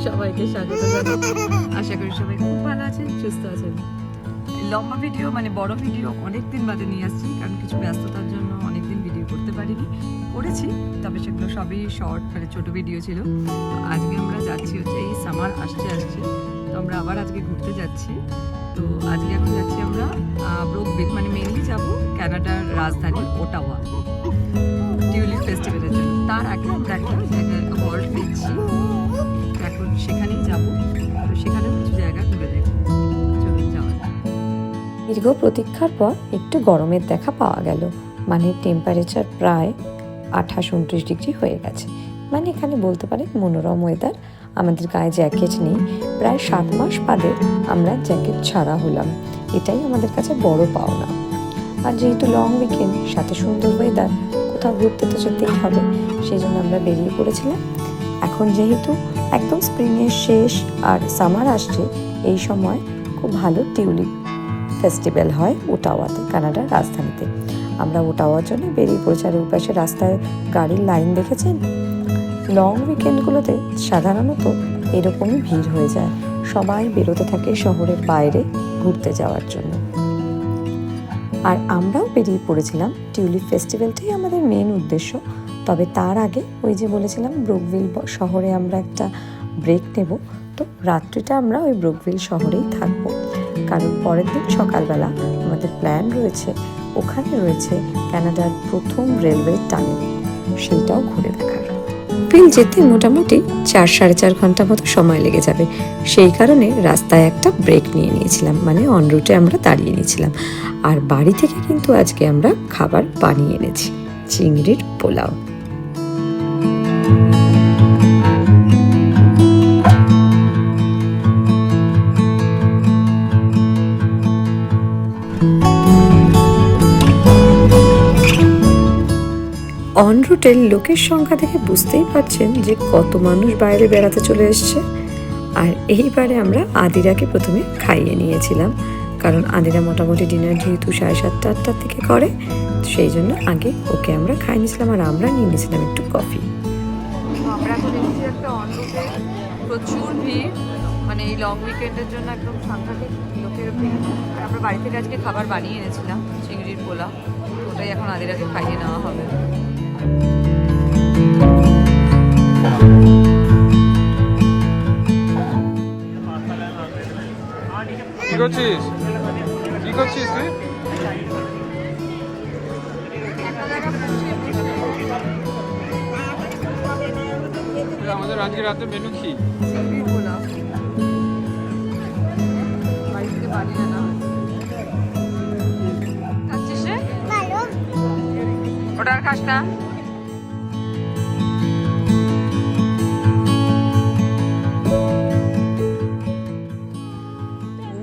সবাইকে স্বাগত জানাই। আশা করি সবাই খুব ভালো আছেন, সুস্থ আছেন। লম্বা ভিডিও মানে বড় ভিডিও অনেকদিন বাদে নিয়ে আসছি, কারণ কিছু ব্যস্ততার জন্য অনেকদিন ভিডিও করতে পারিনি। করেছি, তবে সেগুলো সবই শর্ট মানে ছোট ভিডিও ছিল। তো আজকে আমরা যাচ্ছি হচ্ছে এই সামার আসছে তো আমরা আবার আজকে ঘুরতে যাচ্ছি। তো আজকে এখন যাচ্ছি আমরা ব্রুকভিল, মানে মেনলি যাব কানাডার রাজধানী ওটাওয়া টিউলিপ ফেস্টিভ্যালের জন্য। তার আগে আমরা একটা জায়গায় হল্ট দিচ্ছি, এখন সেখানেই যাব। তো সেখানেও কিছু জায়গা ঘুরে দেখব। চলুন যাওয়া যাক। দীর্ঘ প্রতীক্ষার পর একটু গরমের দেখা পাওয়া গেল, মানে টেম্পারেচার প্রায় 28-29 ডিগ্রি হয়ে গেছে। মানে এখানে বলতে পারেন মনোরম ওয়েদার। আমাদের গায়ে জ্যাকেট নেই, প্রায় 7 মাস বাদে আমরা জ্যাকেট ছাড়া হলাম, এটাই আমাদের কাছে বড় পাওনা। আর যেহেতু লং উইকেন্ড, সাথে সুন্দর ওয়েদার, কোথাও ঘুরতে তো যেতেই হবে, সেই জন্য আমরা বেরিয়ে পড়েছিলাম। এখন যেহেতু একদম স্প্রিংয়ের শেষ আর সামার আসছে, এই সময় খুব ভালো টিউলিপ ফেস্টিভ্যাল হয় ওটাওয়াতে, কানাডার রাজধানীতে। আমরা ওটাওয়ার জন্য বেরিয়ে পড়েছি। আর ওই পাশে রাস্তায় গাড়ির লাইন দেখেছেন? লং উইকেন্ডগুলোতে সাধারণত এরকমই ভিড় হয়ে যায়, সবাই বেরোতে থাকে শহরের বাইরে ঘুরতে যাওয়ার জন্য। আর আমরাও বেরিয়ে পড়েছিলাম, টিউলিপ ফেস্টিভ্যালটাই আমাদের মেন উদ্দেশ্য। তবে তার আগে ওই যে বলেছিলাম ব্রুকভিল শহরে আমরা একটা ব্রেক নেব, তো রাত্রিটা আমরা ওই ব্রুকভিল শহরেই থাকবো, কারণ পরের দিন সকালবেলা আমাদের প্ল্যান রয়েছে, ওখানে রয়েছে কানাডার প্রথম রেলওয়ে টানেল, সেইটাও ঘুরে দেখার। ব্রুকভিল যেতে মোটামুটি 4-4.5 ঘন্টা মতো সময় লেগে যাবে, সেই কারণে রাস্তায় একটা ব্রেক নিয়েছিলাম, মানে অন রুটে আমরা দাঁড়িয়ে নিয়েছিলাম। আর বাড়ি থেকে কিন্তু আজকে আমরা খাবার বানিয়ে এনেছি, চিংড়ির পোলাও। অন রুটের লোকের সংখ্যা দেখে বুঝতেই পারছেন যে কত মানুষ বাইরে বেড়াতে চলে এসছে। আর এইবারে আমরা আদিরাকে প্রথমে খাইয়ে নিয়েছিলাম, কারণ আদিরা মোটামুটি ডিনার যেহেতু 7:30-8টার থেকে করে, সেই জন্য আগে ওকে আমরা খাইয়ে নিয়েছিলাম। আর আমরা নিয়ে নিয়েছিলাম একটু কফি। আমরা এখন এসেছি একটা অন রুটে, প্রচুর ভিড়, মানে এই লং উইকেন্ডের জন্য একদম সাংঘাতিক লোকের ভিড়। আর আমরা বাড়ি থেকে আজকে খাবার বানিয়ে এনেছিলাম, চিংড়ির পোলাও, ওটাই এখন আদিরাকে খাইয়ে নেওয়া হবে। কি করছিস তুই? আমাদের আজকে রাতে মেনু কি? চিংড়ির পোলাও বাড়ি থেকে বানিয়ে আনা হয়। খাচ্ছিস রে? ওটা আর খাস না?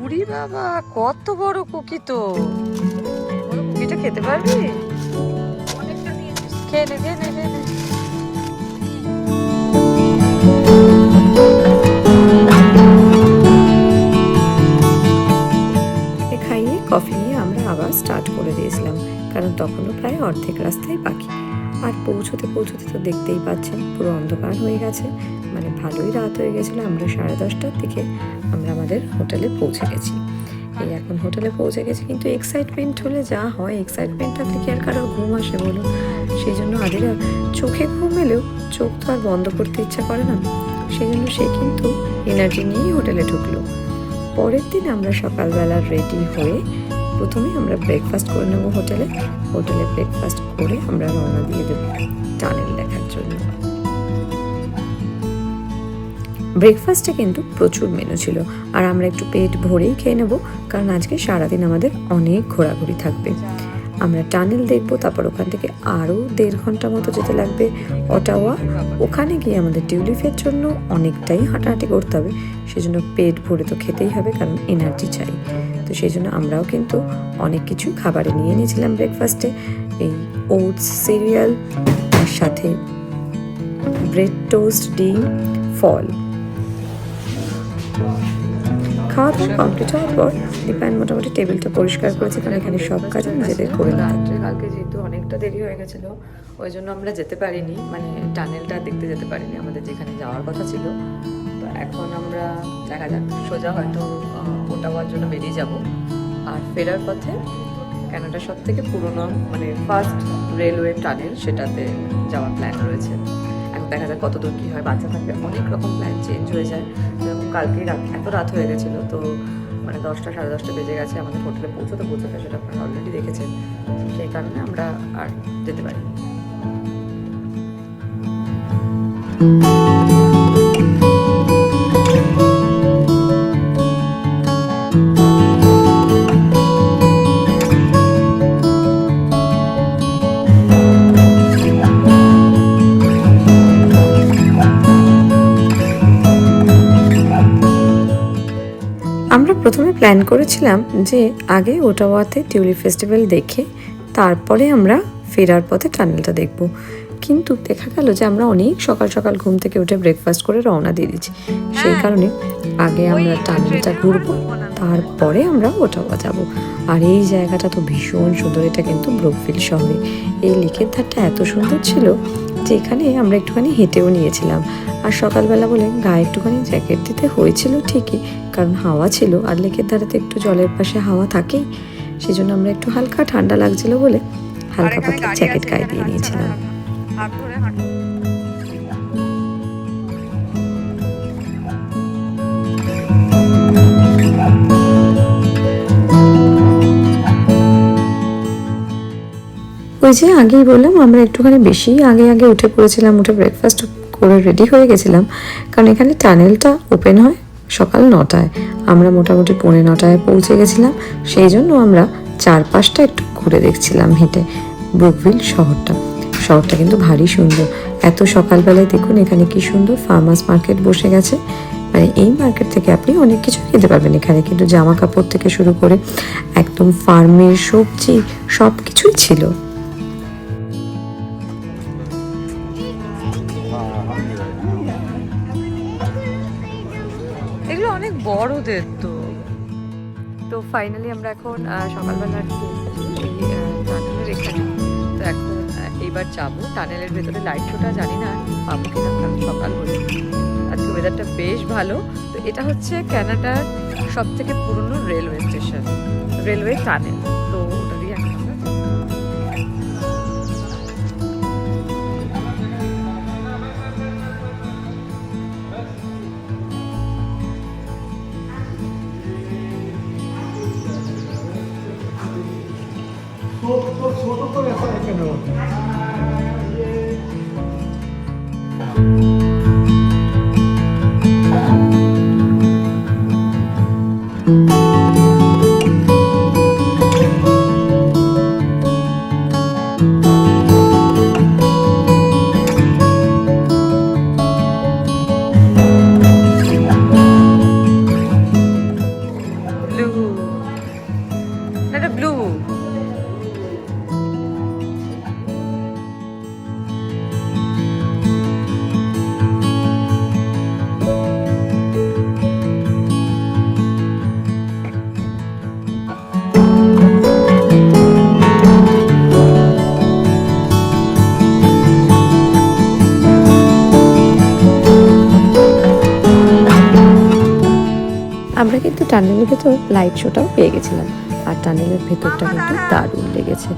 উড়ি বাবা, কত বড় কুকি! তো বড় কুকিটা খেতে পারবি? খেয়ে নে, খেয়ে নে, খেয়ে নে। খাইয়ে কফি নিয়ে আমরা আবার স্টার্ট করে দিয়েছিলাম, কারণ তখনও প্রায় অর্ধেক রাস্তায় বাকি। আর পৌঁছতে তো দেখতেই পাচ্ছেন পুরো অন্ধকার হয়ে গেছে, মানে ভালোই রাত হয়ে গেছিলো। আমরা 10:30টার দিকে আমরা আমাদের হোটেলে পৌঁছে গেছি। এই এখন হোটেলে পৌঁছে গেছি, কিন্তু এক্সাইটমেন্ট হলে যা হয়, এক্সাইটমেন্ট থাকলে কি আর কারোর ঘুম আসে বলুন? সেই জন্য আদিরা চোখে ঘুম এলেও চোখ তো আর বন্ধ করতে ইচ্ছা করে না, সেই জন্য সে কিন্তু এনার্জি নিয়েই হোটেলে ঢুকলো। পরের দিন আমরা সকালবেলা রেডি হয়ে প্রথমে আমরা ব্রেকফাস্ট করে নেব হোটেলে ব্রেকফাস্ট করে আমরা রওনা দিয়ে দেব টানেল দেখার জন্য। ব্রেকফাস্টে কিন্তু প্রচুর মেনু ছিল, আর আমরা একটু পেট ভরেই খেয়ে নেব, কারণ আজকে সারাদিন আমাদের অনেক ঘোরাঘুরি থাকবে। আমরা টানেল দেখবো, তারপর ওখান থেকে আরও 1.5 ঘন্টা মতো যেতে লাগবে ওটাওয়া। ওখানে গিয়ে আমাদের টিউলিপের জন্য অনেকটাই হাঁটাহাঁটি করতে হবে, সেজন্য পেট ভরে তো খেতেই হবে, কারণ এনার্জি চাই। তো সেই জন্য আমরাও কিন্তু অনেক কিছু খাবারে নিয়ে নিয়েছিলাম ব্রেকফাস্টে, এই ওটস, সিরিয়াল, তার সাথে ব্রেড টোস্ট, ডিম, ফল। খাওয়া দাওয়া কমপ্লিট হওয়ার পর দীপায়ন মোটামুটি টেবিলটা পরিষ্কার করেছে, কারণ এখানে সব কাজ নিজেদের করে না। কালকে যেহেতু অনেকটা দেরি হয়ে গেছিল, ওই জন্য আমরা যেতে পারিনি, মানে টানেলটা দেখতে যেতে পারিনি, আমাদের যেখানে যাওয়ার কথা ছিল। তো এখন আমরা দেখা যাক সোজা হয়তো ওটাওয়ার জন্য বেরিয়ে যাব। আর ফেরার পথে কানাডার সব থেকে পুরোনো মানে ফার্স্ট রেলওয়ে টানেল সেটাতে যাওয়ার প্ল্যান রয়েছে। এখন দেখা যাক কত দূর কী হয়, বাচ্চা থাকলে অনেক রকম প্ল্যান চেঞ্জ হয়ে যায়। যেরকম কালকে এত রাত হয়ে গেছিলো, তো মানে 10টা সাড়ে 10টা বেজে গেছে আমাদের হোটেলে পৌঁছতে সেটা আপনারা অলরেডি দেখেছেন। সেই কারণে আমরা আর যেতে পারিনি। আমরা প্রথমে প্ল্যান করেছিলাম যে আগে ওটাওয়াতে টিউলিপ ফেস্টিভ্যাল দেখে তারপরে আমরা ফেরার পথে টানেলটা দেখব, কিন্তু দেখা গেল যে আমরা অনেক সকাল সকাল ঘুম থেকে উঠে ব্রেকফাস্ট করে রওনা দিয়ে দিচ্ছি। সেই কারণে আগে আমরা টানেলটা ঘুরবো, তারপরে আমরা ওটাওয়া যাব। আর এই জায়গাটা তো ভীষণ সুন্দর, এটা কিন্তু ব্রুকভিল শহরে। এই লেকের ধারটা এত সুন্দর ছিল যে এখানে আমরা একটুখানি হেঁটেও নিয়েছিলাম। আর সকালবেলা বলে গায়ে একটুখানি জ্যাকেট দিতে হয়েছিল ঠিকই, কারণ হাওয়া ছিল আর লেকের ধারেতে একটু জলের পাশে হাওয়া থাকেই, সেই জন্য আমরা একটু হালকা ঠান্ডা লাগছিল বলে হালকা পাতলা জ্যাকেট গায়ে দিয়ে নিয়েছিলাম। ওই যে আগেই বললাম আমরা একটুখানি বেশি আগে আগে উঠে পড়েছিলাম, উঠে ব্রেকফাস্ট করে রেডি হয়ে গেছিলাম, কারণ এখানে টানেলটা ওপেন হয় সকাল 9টায়। আমরা মোটামুটি 9:45 পৌঁছে গেছিলাম, সেই জন্য আমরা চারপাশটা একটু ঘুরে দেখছিলাম হেঁটে ব্রুকভিল শহরটা কিন্তু ভারী সুন্দর। এত সকালবেলায় দেখুন এখানে কি সুন্দর ফার্মার্স মার্কেট বসে গেছে। মানে এই মার্কেট থেকে আপনি অনেক কিছু কিনতে পারবেন। এখানে কিন্তু জামা কাপড় থেকে শুরু করে একদম ফার্মের সবজি সব কিছুই ছিল। এগুলো অনেক বড়দের তো ফাইনালি আমরা এখন সকালবেলা টানেলের এখানে তো এখন এইবার যাবো টানেলের ভেতরে। লাইট শোটা জানি না পাবো কিনা, কারণ সকাল হলে। আজকে ওয়েদারটা বেশ ভালো। তো এটা হচ্ছে কানাডার সব থেকে পুরনো রেলওয়ে স্টেশন, রেলওয়ে টানেল। তো ওটা দিয়ে এখন আমরা ছোট করে কেন ব্লু আমরা কিন্তু টানেলের ভেতর লাইট শোটাও পেয়ে গেছিলাম। আর টানেলের ভেতরটা কিন্তু দারুণ লেগেছে।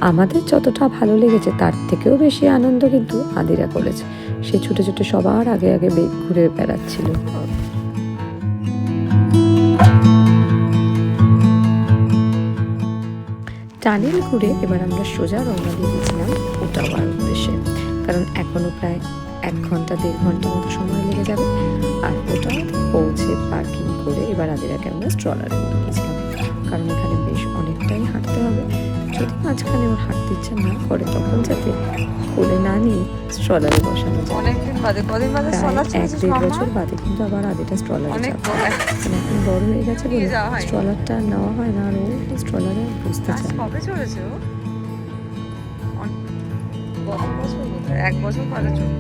আমাদের যতটা ভালো লেগেছে তার থেকেও বেশি আনন্দ কিন্তু আদিরা করেছে। সে ছুটে ছুটে সবার আগে আগে ঘুরে বেড়াচ্ছিল। টানেল ঘুরে এবার আমরা সোজা রওনা দিয়ে দিয়েছিলাম ওটাওয়ার উদ্দেশ্যে, কারণ এখনো প্রায় 1 ঘন্টা 1.5 ঘন্টা মতো সময় লেগে যাবে। আর ওটাওয়াতে পৌঁছে পার্কিং করে এবার আদিরাকে আমরা স্ট্রলারে নিয়ে গেছিলাম, কারণ এখানে বেশ অনেকটাই হাঁটতে হবে। যদি মাঝখানে ওর হাঁটতে ইচ্ছা না করে তখন যাতে কোলে না নিয়ে স্ট্রলারে বসানো যায়। অনেকদিন বাদে, কদিন বাদে স্ট্রলার চলেছিস 1-1.5 মামা? বছর বাদে কিন্তু আবার আদিটা স্ট্রলারে অনেক যাবে। এখন বড় হয়ে গেছে বলে নিয়ে যাওয়া হয়নি। স্ট্রলারটা নেওয়া হয় না, আর ও স্ট্রলারে বসতে আজ চায় না। কবে চলেছে ও? গত বছর বোধহয়, 1 বছর পরে চলে।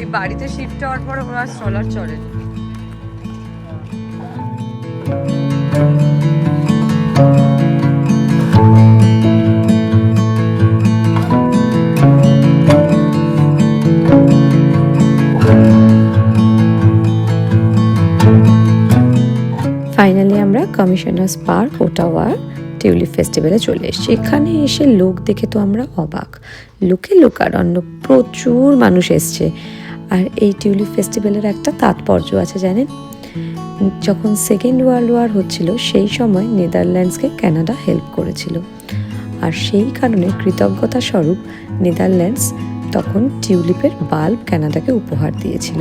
এই বাড়িতে শিফট হওয়ার পর ওরা স্ট্রলার চড়ে। আমরা কমিশনার্স পার্ক ওটাওয়ার টিউলিপ ফেস্টিভ্যালে চলে এসেছি। এখানে এসে লোক দেখে তো আমরা অবাক, লোকে লোকারণ্য, প্রচুর মানুষ এসছে। আর এই টিউলিপ ফেস্টিভ্যালের একটা তাৎপর্য আছে জানেন, যখন সেকেন্ড ওয়ার্ল্ড ওয়ার হচ্ছিল সেই সময় নেদারল্যান্ডসকে কানাডা হেল্প করেছিল, আর সেই কারণে কৃতজ্ঞতা স্বরূপ নেদারল্যান্ডস তখন টিউলিপের বাল্ব কানাডাকে উপহার দিয়েছিল।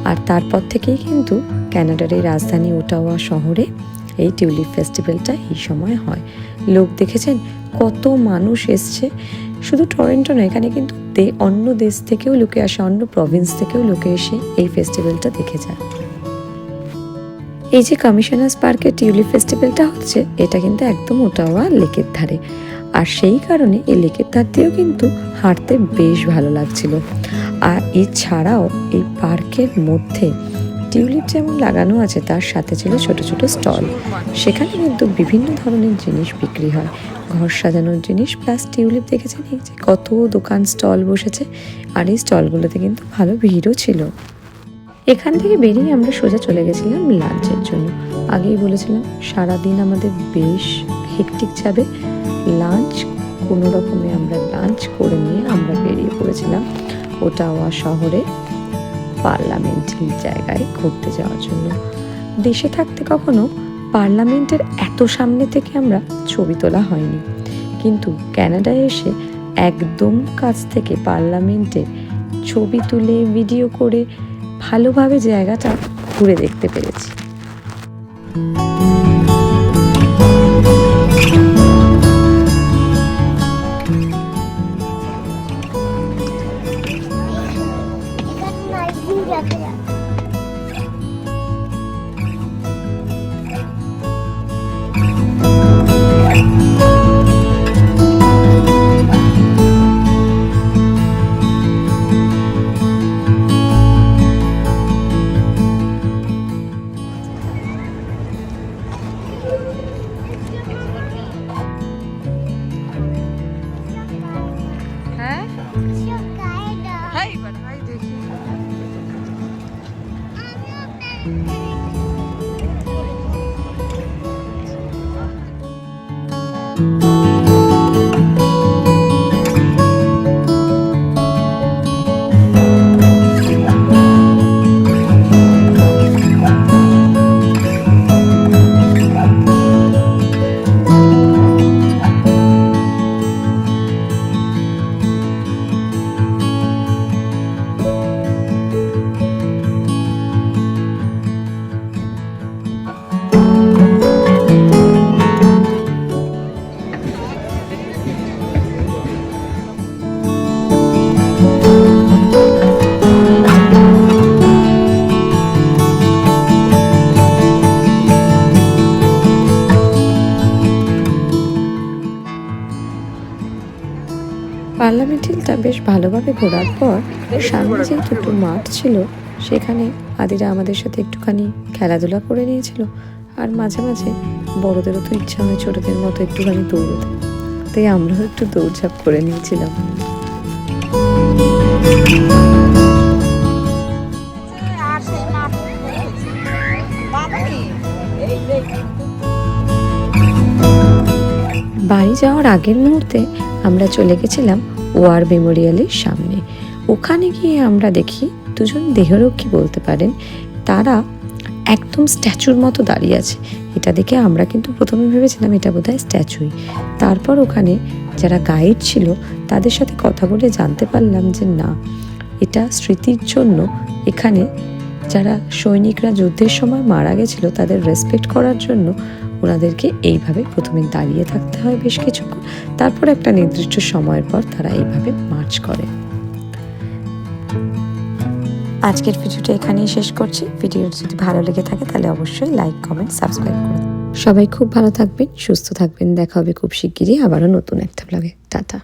আর তারপর থেকেই কিন্তু কানাডার এই রাজধানী ওটাওয়া শহরে এই টিউলিপ ফেস্টিভ্যালটা এই সময় হয়। লোক দেখেছেন কত মানুষ এসছে, শুধু টরন্টো নয়, এখানে কিন্তু অন্য দেশ থেকেও লোকে আসে, অন্য প্রভিন্স থেকেও লোকে এসে এই ফেস্টিভ্যালটা দেখে যায়। এই যে কমিশনার্স পার্কের টিউলিপ ফেস্টিভ্যালটা হচ্ছে, এটা কিন্তু একদম ওটাওয়া লেকের ধারে, আর সেই কারণে এই লেকের ধার দিয়েও কিন্তু হাঁটতে বেশ ভালো লাগছিল। আর এছাড়াও এই পার্কের মধ্যে টিউলিপ যেমন লাগানো আছে তার সাথে ছিল ছোট ছোট স্টল, সেখানে কিন্তু বিভিন্ন ধরনের জিনিস বিক্রি হয়, ঘর সাজানোর জিনিস প্লাস টিউলিপ। দেখেছেন এই যে কত দোকান স্টল বসেছে, আর এই স্টলগুলোতে কিন্তু ভালো ভিড়ও ছিল। এখান থেকে বেরিয়ে আমরা সোজা চলে গেছিলাম লাঞ্চের জন্য। আগেই বলেছিলাম সারাদিন আমাদের বেশ হেকটিক যাবে, লাঞ্চ কোনো রকমে আমরা লাঞ্চ করে নিয়ে আমরা বেরিয়ে পড়েছিলাম ওটাওয়া শহরে পার্লামেন্ট জায়গায় ঘুরতে যাওয়ার জন্য। দেশে থাকতে কখনো পার্লামেন্টের এত সামনে থেকে আমরা ছবি তোলা হয়নি, কিন্তু কানাডায় এসে একদম কাছ থেকে পার্লামেন্টে ছবি তুলে ভিডিও করে ভালোভাবে জায়গাটা ঘুরে দেখতে পেরেছি। পার্লামেন্ট হিলটা বেশ ভালোভাবে ঘোরার পর সামনে যে দুটো মাঠ ছিল সেখানে আদিরা আমাদের সাথে একটুখানি খেলাধুলা করে নিয়েছিল, আর মাঝে মাঝে বড়দেরও তো ইচ্ছা হয় ছোটদের মতো একটুখানি দৌড়তে, তাই আমরাও একটু দৌড়ঝাঁপ করে নিয়েছিলাম। বাড়ি যাওয়ার আগের মুহূর্তে আমরা চলে গেছিলাম ওয়ার মেমোরিয়ালের সামনে। ওখানে গিয়ে আমরা দেখি দুজন দেহরক্ষী বলতে পারেন, তারা একদম স্ট্যাচুর মতো দাঁড়িয়ে আছে। এটা দেখে আমরা কিন্তু প্রথমে ভেবেছিলাম এটা বোধহয় স্ট্যাচুই। তারপর ওখানে যারা গাইড ছিল তাদের সাথে কথা বলে জানতে পারলাম যে না, এটা স্মৃতির জন্য এখানে যারা সৈনিকরা যুদ্ধের সময় মারা গেছিল তাদের রেসপেক্ট করার জন্য ওনাদেরকে এইভাবে প্রথমে দাঁড়িয়ে থাকতে হয় বেশ কিছুক্ষণ, তারপর একটা নির্দিষ্ট সময়ের পর তারা এইভাবে মার্চ করে। আজকের ভিডিওটা এখানেই শেষ করছি। ভিডিওটা যদি ভালো লেগে থাকে তাহলে অবশ্যই লাইক, কমেন্ট, সাবস্ক্রাইব করে দিন। সবাই খুব ভালো থাকবেন, সুস্থ থাকবেন। দেখা হবে খুব শিগগিরই আবারও নতুন একটা ব্লগে। টাটা।